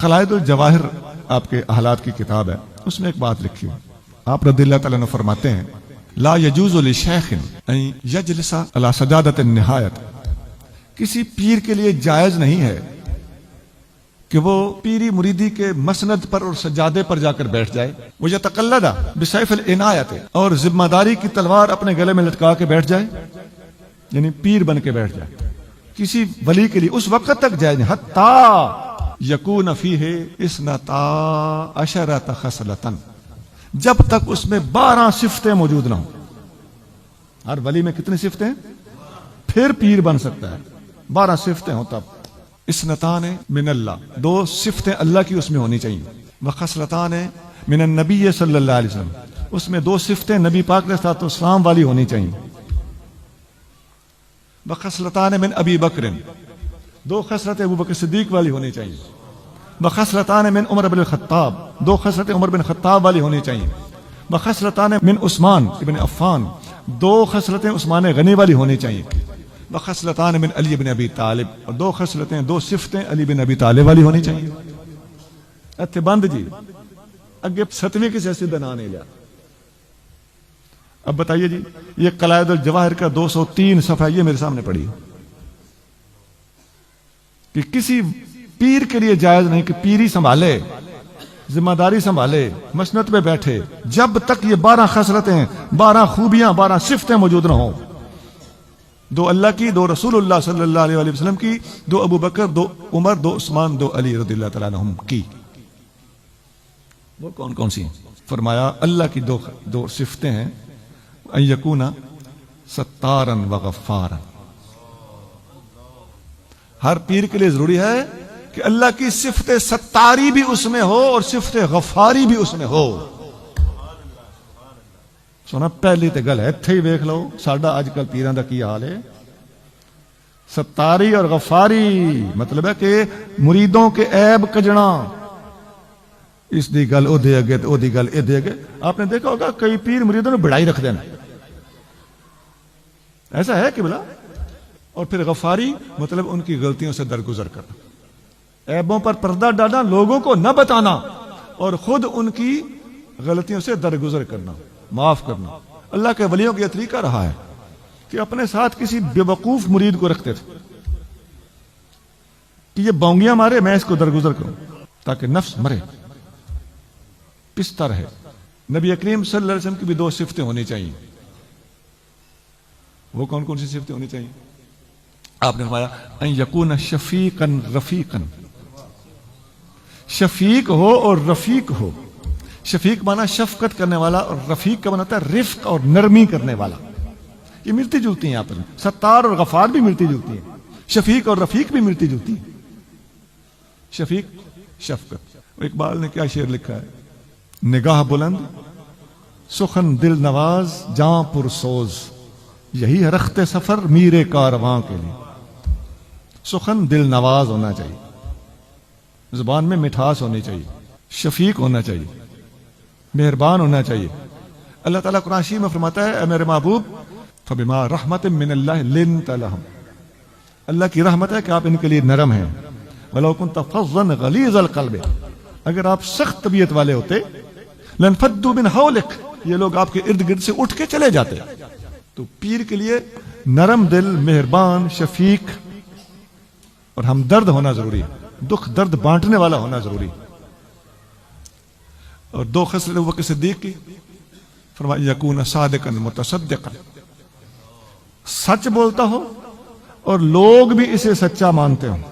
قلائد الجواہر آپ کے حالات کی کتاب ہے، اس میں ایک بات لکھی ہے. آپ رضی اللہ تعالیٰ عنہ فرماتے ہیں لا یجوز لشیخ ان یجلس علی سجادۃ النہایت، کسی پیر کے لیے جائز نہیں ہے کہ وہ پیری مریدی کے مسند پر اور سجادے پر جا کر بیٹھ جائے. وہ یتقلد بسیف العنایت، اور ذمہ داری کی تلوار اپنے گلے میں لٹکا کے بیٹھ جائے، یعنی پیر بن کے بیٹھ جائے. کسی ولی کے لیے اس وقت تک جائز نہیں حتی یکون فیہ اثنتا عشرۃ خصلۃ، جب تک اس میں 12 صفتیں موجود نہ ہوں. ہر ولی میں کتنی صفتیں؟ پھر پیر بن سکتا ہے. 12 صفتیں ہوں تب. اثنتان من اللہ، 2 صفتیں اللہ کی اس میں ہونی چاہیے. وخصلتان من النبی صلی اللہ علیہ وسلم، اس میں 2 صفتیں نبی پاک علیہ الصلوۃ والسلام والی ہونی چاہیے. وخصلتان من ابی بکر، 2 خصلتیں ابو بکر صدیق والی ہونی چاہیے. وخصلتان من عمر بن الخطاب، 2 خصلتیں عمر بن خطاب والی ہونی چاہیے. وخصلتان من عثمان ابن عفان، 2 خصلتیں عثمان غنی والی ہونی چاہیے. وخصلتان من علی بن ابی طالب، اور 2 خصلتیں 2 صفتیں علی بن ابی طالب والی ہونی چاہیے. اتنے بند جی، اگے 7ویں کی سیاسی بنا نہیں لیا. اب بتائیے جی، یہ قلائد الجواہر کا 203 صفحہ یہ میرے سامنے پڑھی کہ کسی پیر کے لیے جائز نہیں کہ پیری سنبھالے، ذمہ داری سنبھالے، مسند پہ بیٹھے، جب تک یہ 12 خصلتیں، 12 خوبیاں، 12 صفتیں موجود نہ ہوں. 2 اللہ کی، 2 رسول اللہ صلی اللہ علیہ وآلہ وسلم کی، 2 ابو بکر، 2 عمر، 2 عثمان، 2 علی رضی اللہ تعالیٰ عنہم کی. وہ کون کون سی ہیں؟ فرمایا اللہ کی 2 صفتیں ہیں، ان یکون ستارا وغفارا. ہر پیر کے لیے ضروری ہے کہ اللہ کی صفت ستاری بھی اس میں ہو اور صفت غفاری بھی اس میں ہو. سونا پہلی تے گل ہے، اتھے ہی ویکھ لو ساڈا اج کل پیراں دا کی حال ہے. ستاری اور غفاری مطلب ہے کہ مریدوں کے عیب کجنا، اس دی گل او دے اگے تے او دی گل اے دے اگے. آپ نے دیکھا ہوگا کئی پیر مریدوں نے بڑائی رکھ دینا، ایسا ہے کہ بلا. اور پھر غفاری مطلب ان کی غلطیوں سے درگزر کرنا، عیبوں پر پردہ ڈالنا، لوگوں کو نہ بتانا اور خود ان کی غلطیوں سے درگزر کرنا، معاف کرنا. اللہ کے ولیوں کا یہ طریقہ رہا ہے کہ اپنے ساتھ کسی بے وقوف مرید کو رکھتے تھے کہ یہ بونگیاں مارے، میں اس کو درگزر کروں تاکہ نفس مرے، پستا رہے. نبی کریم صلی اللہ علیہ وسلم کی بھی 2 صفتیں ہونی چاہیے. وہ کون کون سی صفتیں ہونی چاہیے؟ آپ نے فرمایا ان یکون شفیقا رفیقا، شفیق ہو اور رفیق ہو. شفیق مانا شفقت کرنے والا، اور رفیق کا مانا ہوتا ہے رفق اور نرمی کرنے والا. یہ ملتی جلتی ہیں آپس میں. ستار اور غفار بھی ملتی جلتی ہیں، شفیق اور رفیق بھی ملتی جلتی ہیں. شفیق شفقت. اقبال نے کیا شعر لکھا ہے؟ نگاہ بلند، سخن دل نواز، جاں پرسوز، یہی ہے رخت سفر میرے کارواں کے لیے. سخن دل نواز ہونا چاہیے، زبان میں مٹھاس ہونی چاہیے، شفیق ہونا چاہیے، مہربان ہونا چاہیے. اللہ تعالیٰ قرآن شریف میں فرماتا ہے اے میرے محبوب فبما رحمت من اللہ لنت لہم، اللہ کی رحمت ہے کہ آپ ان کے لیے نرم ہیں. ولو کنت فظا غلیظ القلب، اگر آپ سخت طبیعت والے ہوتے لانفضوا من حولک، یہ لوگ آپ کے ارد گرد سے اٹھ کے چلے جاتے. تو پیر کے لیے نرم دل، مہربان، شفیق اور ہمدرد ہونا ضروری ہے، دکھ درد بانٹنے والا ہونا ضروری. اور 2 خصلتیں ابو بکر صدیق کی، فرمایا یکون صادقا متصدقا، سچ بولتا ہو اور لوگ بھی اسے سچا مانتے ہوں،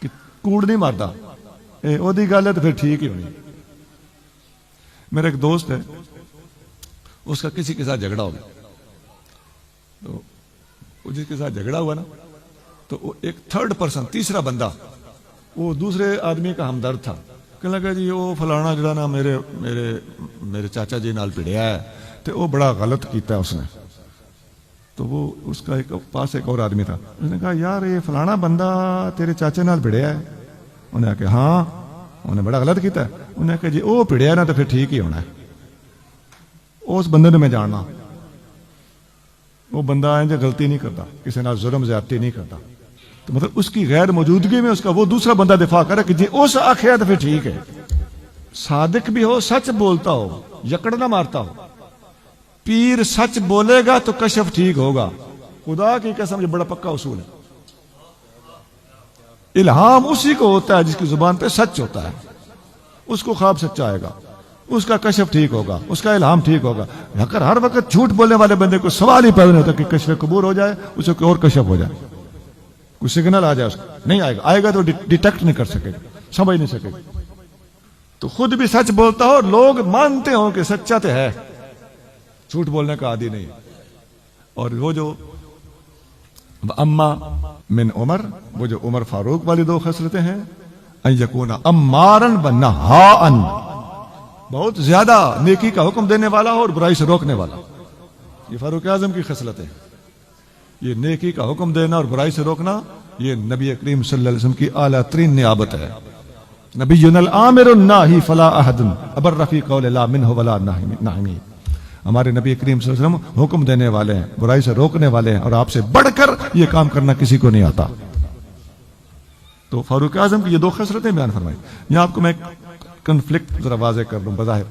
کہ کوڑ نہیں مارتا، او دی گل ہے تو پھر ٹھیک ہی ہونی. میرا ایک دوست ہے، اس کا کسی کے ساتھ جھگڑا ہو گیا، تو جس کے ساتھ جھگڑا ہوا نا تو وہ ایک 3rd پرسن، تیسرا بندہ، وہ دوسرے آدمی کا ہمدرد تھا. کہنے لگا جی وہ فلانا جڑا نا میرے چاچا جی نال پڑیا ہے تو وہ بڑا غلط کیتا ہے اس نے. تو وہ اس کا ایک پاس ایک اور آدمی تھا، اس نے کہا یار یہ فلانا بندہ تیرے چاچے نال پڑیا ہے. انہوں نے کہا ہاں، انہوں نے بڑا غلط کیتا ہے. انہوں نے کہا جی وہ پڑیا نا تو پھر ٹھیک ہی ہونا ہے. اس بندے نے میں جاننا، وہ بندہ غلطی نہیں کرتا، کسی نال ظلم زیادتی نہیں کرتا. تو مطلب اس کی غیر موجودگی میں اس کا وہ دوسرا بندہ دفاع کرے کہ جی اس آخیا تو پھر ٹھیک ہے. صادق بھی ہو, سچ بولتا ہو, یکڑ نہ مارتا ہو. پیر سچ بولے گا تو کشف ٹھیک ہوگا. خدا کی قسم یہ بڑا پکا اصول ہے. الہام اسی کو ہوتا ہے جس کی زبان پہ سچ ہوتا ہے. اس کو خواب سچا آئے گا, اس کا کشف ٹھیک ہوگا, اس کا الہام ٹھیک ہوگا. اگر ہر وقت جھوٹ بولنے والے بندے کو سوال ہی پیدا نہیں ہوتا کہ کشف قبور ہو جائے, اسے کوئی اور کشف ہو جائے, کوئی سگنل آ جائے, اس کا نہیں آئے گا. آئے گا تو ڈیٹیکٹ نہیں کر سکے گا, سمجھ نہیں سکے گا. تو خود بھی سچ بولتا ہو, لوگ مانتے ہوں کہ سچا تو ہے, جھوٹ بولنے کا عادی نہیں. اور وہ جو اما من عمر, وہ جو عمر فاروق والی دو خصلتیں ہیں, ان یکون امارن بنہاءن, بہت زیادہ نیکی کا حکم دینے والا ہو اور برائی سے روکنے والا. یہ فاروق اعظم کی خصلت ہے. یہ نیکی کا حکم دینا اور برائی سے روکنا, یہ نبی کریم صلی اللہ علیہ وسلم کی اعلیٰ ترین نعمت ہے. نبینا الامر الناہی فلا احد ابر فی قول لا منہ ولا ناہمی. ہمارے نبی کریم صلی اللہ علیہ وسلم حکم دینے والے ہیں, برائی سے روکنے والے ہیں, اور آپ سے بڑھ کر یہ کام کرنا کسی کو نہیں آتا. تو فاروق اعظم کی یہ دو خصلتیں بیان فرمائی. یہاں آپ کو میں کنفلکٹ ذرا واضح کر دوں. بظاہر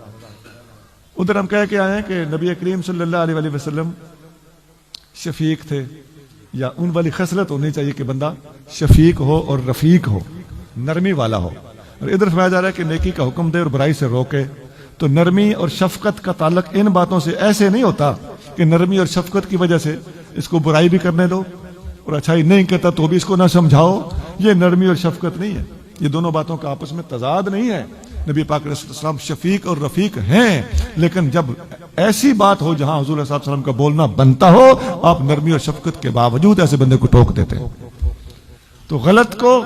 ادھر ہم کہہ کے آئے ہیں کہ نبی کریم صلی اللہ علیہ وسلم شفیق تھے, یا ان والی خصلت ہونی چاہیے کہ بندہ شفیق ہو اور رفیق ہو, نرمی والا ہو. اور ادھر فرمایا جا رہا ہے کہ نیکی کا حکم دے اور برائی سے روکے. تو نرمی اور شفقت کا تعلق ان باتوں سے ایسے نہیں ہوتا کہ نرمی اور شفقت کی وجہ سے اس کو برائی بھی کرنے دو اور اچھائی نہیں کرتا تو بھی اس کو نہ سمجھاؤ. یہ نرمی اور شفقت نہیں ہے. یہ دونوں باتوں کا آپس میں تضاد نہیں ہے. نبی پاک علیہ السلام شفیق اور رفیق ہیں, لیکن جب ایسی بات ہو جہاں حضور صلی اللہ علیہ وسلم کا بولنا بنتا ہو, آپ نرمی اور شفقت کے باوجود ایسے بندے کو ٹوک دیتے. تو غلط کو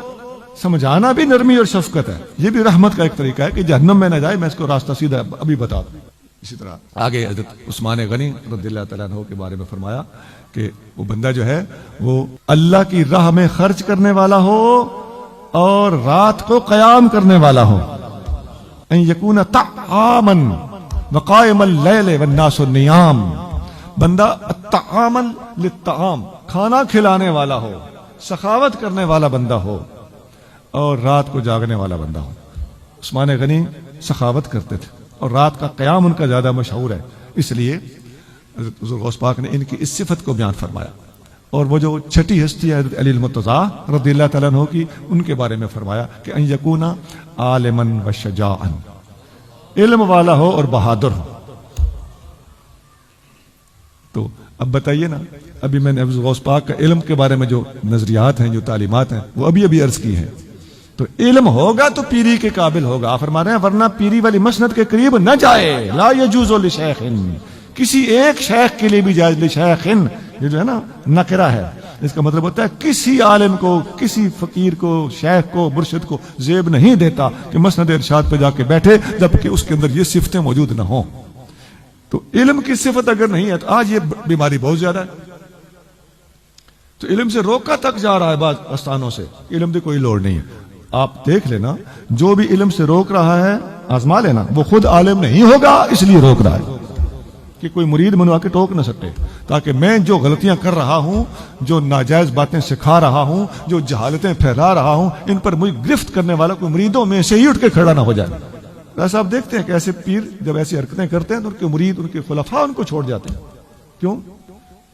سمجھانا بھی نرمی اور شفقت ہے. یہ بھی رحمت کا ایک طریقہ ہے کہ جہنم میں نہ جائے. میں اس کو راستہ سیدھا ابھی بتا دوں. اسی طرح آگے حضرت عثمان غنی رضی اللہ تعالیٰ عنہ کے بارے میں فرمایا کہ وہ بندہ جو ہے وہ اللہ کی راہ میں خرچ کرنے والا ہو اور رات کو قیام کرنے والا ہو. ان یکون طعاما وقائم اللیل والناس نیام, بندہ طعاما للطعام, کھانا کھلانے والا ہو, سخاوت کرنے والا بندہ ہو, اور رات کو جاگنے والا بندہ ہو. عثمان غنی سخاوت کرتے تھے اور رات کا قیام ان کا زیادہ مشہور ہے. اس لیے حضرت حضور غوث پاک نے ان کی اس صفت کو بیان فرمایا. اور وہ جو چھٹی ہستی ہے حضرت علی المرتضیٰ رضی اللہ تعالیٰ عنہ کی, ان کے بارے میں فرمایا کہ ان یکونا عالما و شجاعا, علم والا ہو اور بہادر ہو. تو اب بتائیے نا, ابھی میں نے حضرت غوث پاک کا علم کے بارے میں جو نظریات ہیں, جو تعلیمات ہیں, وہ ابھی عرض کی ہیں. تو علم ہوگا تو پیری کے قابل ہوگا. آپ فرما رہے ہیں ورنہ پیری والی مسند کے قریب نہ جائے. لا یجوز لشیخ, کسی ایک شیخ کے لیے بھی جائز, لشیخ یہ جو ہے نا نکرہ ہے, اس کا مطلب ہوتا ہے کسی عالم کو, کسی فقیر کو, شیخ کو, مرشد کو زیب نہیں دیتا کہ مسند ارشاد پہ جا کے بیٹھے جبکہ اس کے اندر یہ صفتیں موجود نہ ہوں. تو علم کی صفت اگر نہیں ہے تو آج یہ بیماری بہت زیادہ ہے. تو علم سے روکا تک جا رہا ہے بعض استانوں سے. علم کی کوئی لوڑ نہیں ہے. آپ دیکھ لینا, جو بھی علم سے روک رہا ہے آزما لینا, وہ خود عالم نہیں ہوگا اس لیے روک رہا ہے کہ کوئی مرید منوا کے ٹوک نہ سکے, تاکہ میں جو غلطیاں کر رہا ہوں, جو ناجائز باتیں سکھا رہا ہوں, جو جہالتیں پھیلا رہا ہوں, ان پر مجھے گرفت کرنے والا کوئی مریدوں میں سے ہی اٹھ کے کھڑا نہ ہو جائے. ایسا آپ دیکھتے ہیں کہ ایسے پیر جب ایسی حرکتیں کرتے ہیں تو ان کے مرید, ان کے خلفاء ان کو چھوڑ جاتے ہیں. کیوں؟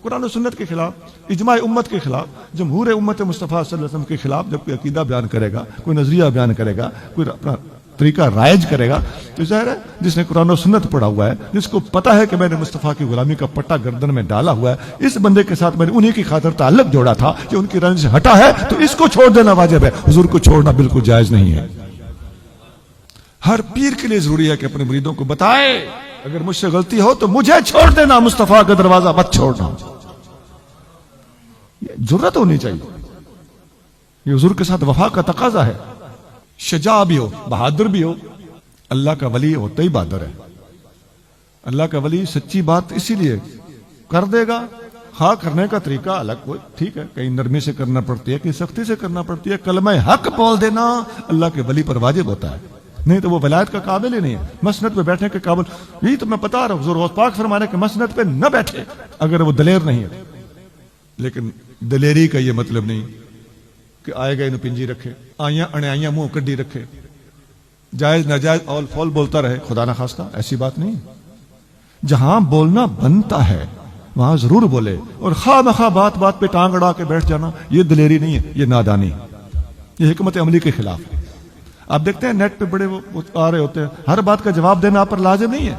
قرآن و سنت کے خلاف, اجماع امت کے خلاف, جمہور امت مصطفیٰ صلی اللہ علیہ وسلم کے خلاف. جب کوئی عقیدہ بیان کرے گا, کوئی نظریہ بیان کرے گا, کوئی اپنا طریقہ رائج کرے گا, تو ظاہر ہے جس نے قرآن و سنت پڑھا ہوا ہے, جس کو پتا ہے کہ میں نے مصطفیٰ کی غلامی کا پٹا گردن میں ڈالا ہوا ہے, اس بندے کے ساتھ میں نے انہی کی خاطر تعلق جوڑا تھا کہ ان کی رنج سے ہٹا ہے, تو اس کو چھوڑ دینا واجب ہے. حضور کو چھوڑنا بالکل جائز نہیں ہے. ہر پیر کے لیے ضروری ہے کہ اپنے مریدوں کو بتائے اگر مجھ سے غلطی ہو تو مجھے چھوڑ دینا, مصطفیٰ کا دروازہ مت چھوڑنا. یہ جرت ہونی چاہیے. یہ حضور کے ساتھ وفا کا تقاضا ہے. شجاع بھی ہو, بہادر بھی ہو. اللہ کا ولی ہوتا ہی بہادر ہے. اللہ کا ولی سچی بات اسی لیے کر دے گا. ہاں کرنے کا طریقہ الگ کوئی ٹھیک ہے, کہیں نرمی سے کرنا پڑتی ہے, کہیں سختی سے کرنا پڑتی ہے. کلمہ حق بول دینا اللہ کے ولی پر واجب ہوتا ہے, نہیں تو وہ ولایت کا قابل ہی نہیں ہے. مسند پہ بیٹھنے کے قابل, یہی تو میں بتا رہا ہوں, حضور غوث پاک فرمانے کہ مسند پہ نہ بیٹھے اگر وہ دلیر نہیں ہے. لیکن دلیری کا یہ مطلب نہیں کہ آئے گئے پنجی رکھے، آئیاں انیائیاں منہ کڈی رکھے، جائز ناجائز اول فول بولتا رہے، خدا نہ خواستہ ایسی بات نہیں۔ جہاں بولنا بنتا ہے وہاں ضرور بولے، اور خواہ مخواہ بات بات پہ ٹانگ اڑا کے بیٹھ جانا یہ دلیری نہیں ہے، یہ نادانی، یہ حکمت عملی کے خلاف ہے۔ آپ دیکھتے ہیں نیٹ پہ بڑے وہ آ رہے ہوتے ہیں، ہر بات کا جواب دینا آپ پر لازم نہیں ہے،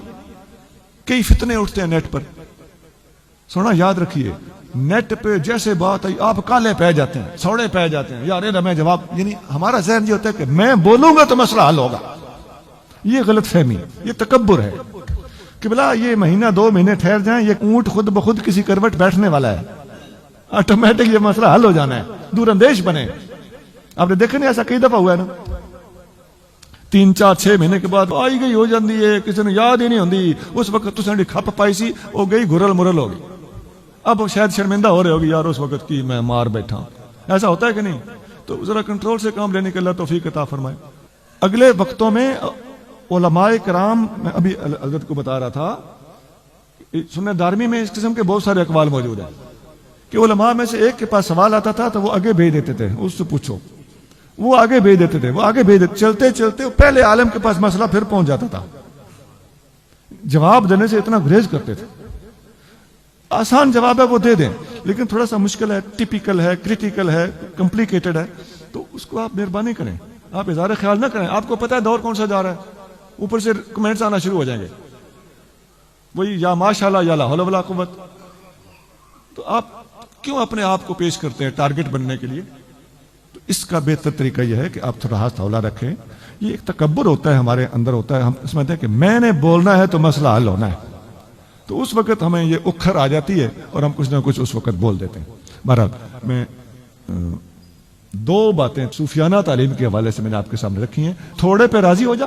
کئی فتنے اٹھتے ہیں نیٹ پر۔ سونا یاد رکھیے، نیٹ پہ جیسے بات آئی آپ کالے پہ جاتے ہیں، سوڑے پہ جاتے ہیں، یار میں جواب، یعنی ہمارا ذہن یہ ہوتا ہے کہ میں بولوں گا تو مسئلہ حل ہوگا۔ یہ غلط فہمی، یہ تکبر ہے کہ بلا یہ مہینہ 2 مہینے ٹھہر جائیں، یہ اونٹ خود بخود کسی کروٹ بیٹھنے والا ہے، آٹومیٹک یہ مسئلہ حل ہو جانا ہے، دور اندیش بنے۔ آپ نے دیکھا نہیں ایسا کئی دفعہ ہوا ہے نا، 3 4 6 مہینے کے بعد آئی گئی ہو جاندی ہے، کسی نے یاد ہی نہیں ہوندی، اس وقت تو سنڈی کھپ پائی سی، وہ گئی گرل مرل ہو گئی، اب شاید شرمندہ ہو رہے ہوگی، یار اس وقت کی میں مار بیٹھا ہوں۔ ایسا ہوتا ہے کہ نہیں؟ تو ذرا کنٹرول سے کام لینے کے اللہ توفیق عطا فرمائے۔ اگلے وقتوں میں علماء کرام، میں ابھی حضرت کو بتا رہا تھا، سنن دارمی میں اس قسم کے بہت سارے اقوال موجود ہیں کہ علماء میں سے ایک کے پاس سوال آتا تھا تو وہ آگے بھیج دیتے تھے، اس سے پوچھو، وہ آگے بھیج دیتے تھے، وہ آگے بھیج دیتے، چلتے چلتے پہلے عالم کے پاس مسئلہ پھر پہنچ جاتا تھا۔ جواب دینے سے اتنا گریز کرتے تھے، آسان جواب ہے وہ دے دیں، لیکن تھوڑا سا مشکل ہے، ٹپیکل ہے، کریٹیکل ہے، کمپلیکیٹڈ ہے، تو اس کو آپ مہربانی کریں، آپ اظہار خیال نہ کریں۔ آپ کو پتہ ہے دور کون سا جا رہا ہے، اوپر سے کمنٹس آنا شروع ہو جائیں گے، وہی یا ماشاءاللہ یا لا حول ولا قوت۔ تو آپ کیوں اپنے آپ کو پیش کرتے ہیں ٹارگٹ بننے کے لیے؟ تو اس کا بہتر طریقہ یہ ہے کہ آپ تھوڑا ہاتھ ہولا رکھیں۔ یہ ایک تکبر ہوتا ہے ہمارے اندر ہوتا ہے، ہم سمجھتے ہیں کہ میں نے بولنا ہے تو مسئلہ حل ہونا ہے، تو اس وقت ہمیں یہ اکھر آ جاتی ہے اور ہم کچھ نہ کچھ اس وقت بول دیتے ہیں۔ بہرحال میں 2 باتیں صوفیانہ تعلیم کے حوالے سے میں نے آپ کے سامنے رکھی ہیں، تھوڑے پہ راضی ہو جا،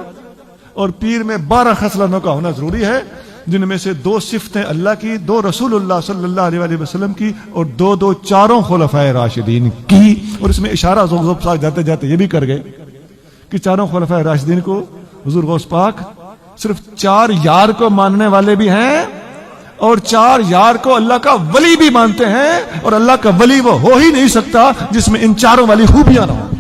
اور پیر میں 12 خصلتوں کا ہونا ضروری ہے، جن میں سے 2 صفتیں اللہ کی، 2 رسول اللہ صلی اللہ علیہ وسلم کی، اور 2 4 خلفائے راشدین کی۔ اور اس میں اشارہ ذوق صاحب جاتے جاتے یہ بھی کر گئے کہ 4 خلفائے راشدین کو حضور غوث پاک صرف 4 یار کو ماننے والے بھی ہیں، اور 4 یار کو اللہ کا ولی بھی مانتے ہیں، اور اللہ کا ولی وہ ہو ہی نہیں سکتا جس میں ان 4 والی خوبیاں نہ ہوں۔